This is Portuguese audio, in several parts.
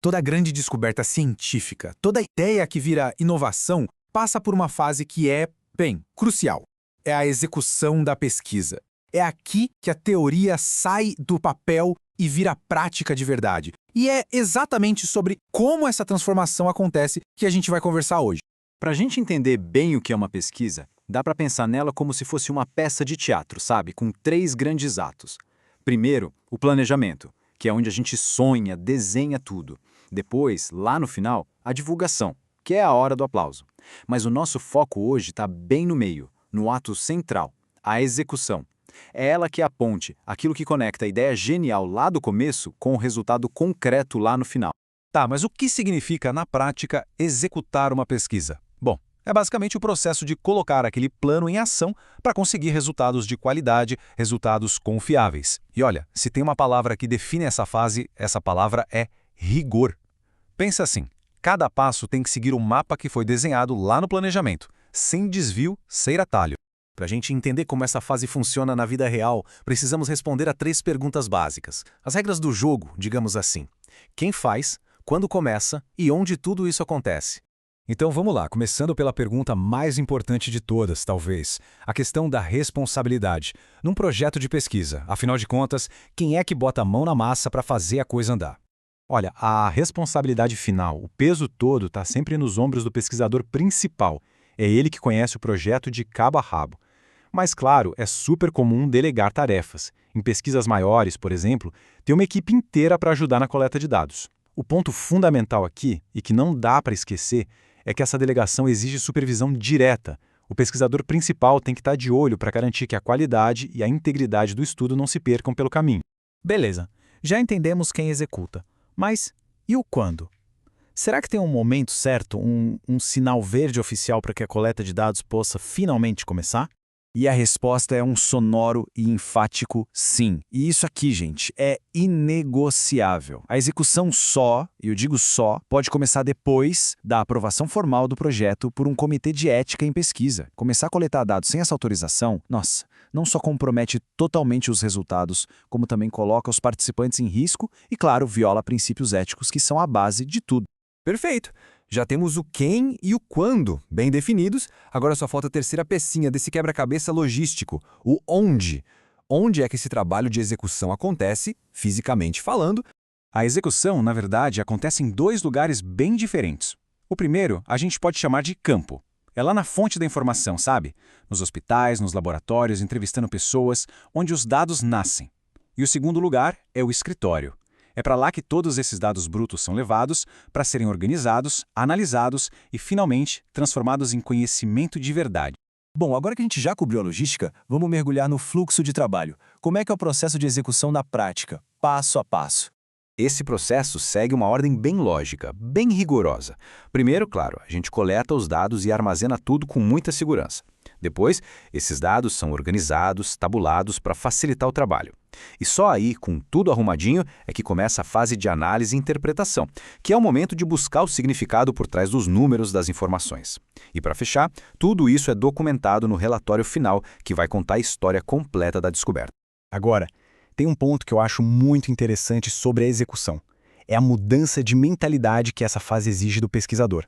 Toda grande descoberta científica, toda ideia que vira inovação, passa por uma fase que é, bem, crucial. É a execução da pesquisa. É aqui que a teoria sai do papel e vira prática de verdade. E é exatamente sobre como essa transformação acontece que a gente vai conversar hoje. Para a gente entender bem o que é uma pesquisa, dá para pensar nela como se fosse uma peça de teatro, sabe? Com 3 grandes atos. Primeiro, o planejamento, que é onde a gente sonha, desenha tudo. Depois, lá no final, a divulgação, que é a hora do aplauso. Mas o nosso foco hoje está bem no meio, no ato central, a execução. É ela que é a ponte, aquilo que conecta a ideia genial lá do começo com o resultado concreto lá no final. Tá, mas o que significa, na prática, executar uma pesquisa? Bom, é basicamente o processo de colocar aquele plano em ação para conseguir resultados de qualidade, resultados confiáveis. E olha, se tem uma palavra que define essa fase, essa palavra é rigor. Pensa assim, cada passo tem que seguir o mapa que foi desenhado lá no planejamento, sem desvio, sem atalho. Para a gente entender como essa fase funciona na vida real, precisamos responder a 3 perguntas básicas. As regras do jogo, digamos assim. Quem faz, quando começa e onde tudo isso acontece. Então vamos lá, começando pela pergunta mais importante de todas, talvez. A questão da responsabilidade. Num projeto de pesquisa, afinal de contas, quem é que bota a mão na massa para fazer a coisa andar? Olha, a responsabilidade final, o peso todo está sempre nos ombros do pesquisador principal. É ele que conhece o projeto de cabo a rabo. Mas, claro, é super comum delegar tarefas. Em pesquisas maiores, por exemplo, tem uma equipe inteira para ajudar na coleta de dados. O ponto fundamental aqui, e que não dá para esquecer, é que essa delegação exige supervisão direta. O pesquisador principal tem que estar de olho para garantir que a qualidade e a integridade do estudo não se percam pelo caminho. Beleza, já entendemos quem executa. Mas e o quando? Será que tem um momento certo, um sinal verde oficial para que a coleta de dados possa finalmente começar? E a resposta é um sonoro e enfático sim. E isso aqui, gente, é inegociável. A execução só, e eu digo só, pode começar depois da aprovação formal do projeto por um comitê de ética em pesquisa. Começar a coletar dados sem essa autorização, nossa, não só compromete totalmente os resultados, como também coloca os participantes em risco e, claro, viola princípios éticos que são a base de tudo. Perfeito! Já temos o quem e o quando bem definidos, agora só falta a terceira pecinha desse quebra-cabeça logístico, o onde. Onde é que esse trabalho de execução acontece, fisicamente falando? A execução, na verdade, acontece em 2 lugares bem diferentes. O primeiro, a gente pode chamar de campo. É lá na fonte da informação, sabe? Nos hospitais, nos laboratórios, entrevistando pessoas, onde os dados nascem. E o segundo lugar é o escritório. É para lá que todos esses dados brutos são levados para serem organizados, analisados e, finalmente, transformados em conhecimento de verdade. Bom, agora que a gente já cobriu a logística, vamos mergulhar no fluxo de trabalho. Como é que é o processo de execução na prática, passo a passo? Esse processo segue uma ordem bem lógica, bem rigorosa. Primeiro, claro, a gente coleta os dados e armazena tudo com muita segurança. Depois, esses dados são organizados, tabulados para facilitar o trabalho. E só aí, com tudo arrumadinho, é que começa a fase de análise e interpretação, que é o momento de buscar o significado por trás dos números das informações. E para fechar, tudo isso é documentado no relatório final, que vai contar a história completa da descoberta. Agora, tem um ponto que eu acho muito interessante sobre a execução. É a mudança de mentalidade que essa fase exige do pesquisador.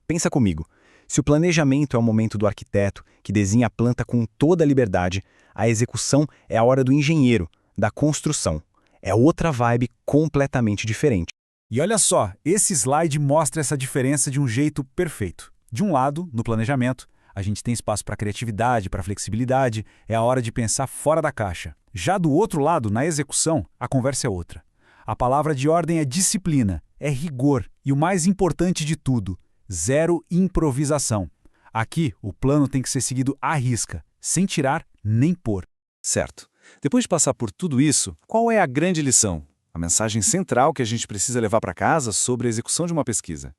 Pensa comigo, se o planejamento é o momento do arquiteto, que desenha a planta com toda a liberdade, a execução é a hora do engenheiro, da construção. É outra vibe completamente diferente. E olha só, esse slide mostra essa diferença de um jeito perfeito. De um lado, no planejamento, a gente tem espaço para criatividade, para flexibilidade, é a hora de pensar fora da caixa. Já do outro lado, na execução, a conversa é outra. A palavra de ordem é disciplina, é rigor e o mais importante de tudo, zero improvisação. Aqui, o plano tem que ser seguido à risca, sem tirar nem pôr. Certo. Depois de passar por tudo isso, qual é a grande lição? A mensagem central que a gente precisa levar para casa sobre a execução de uma pesquisa?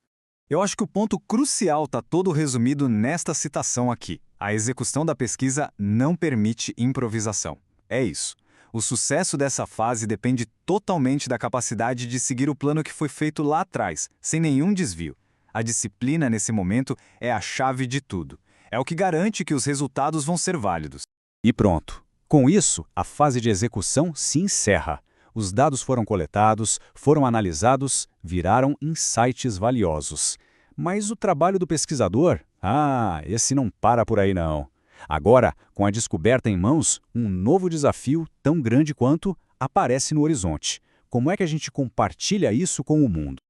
Eu acho que o ponto crucial está todo resumido nesta citação aqui. A execução da pesquisa não permite improvisação. É isso. O sucesso dessa fase depende totalmente da capacidade de seguir o plano que foi feito lá atrás, sem nenhum desvio. A disciplina, nesse momento, é a chave de tudo. É o que garante que os resultados vão ser válidos. E pronto. Com isso, a fase de execução se encerra. Os dados foram coletados, foram analisados, viraram insights valiosos. Mas o trabalho do pesquisador? Esse não para por aí não. Agora, com a descoberta em mãos, um novo desafio, tão grande quanto, aparece no horizonte. Como é que a gente compartilha isso com o mundo?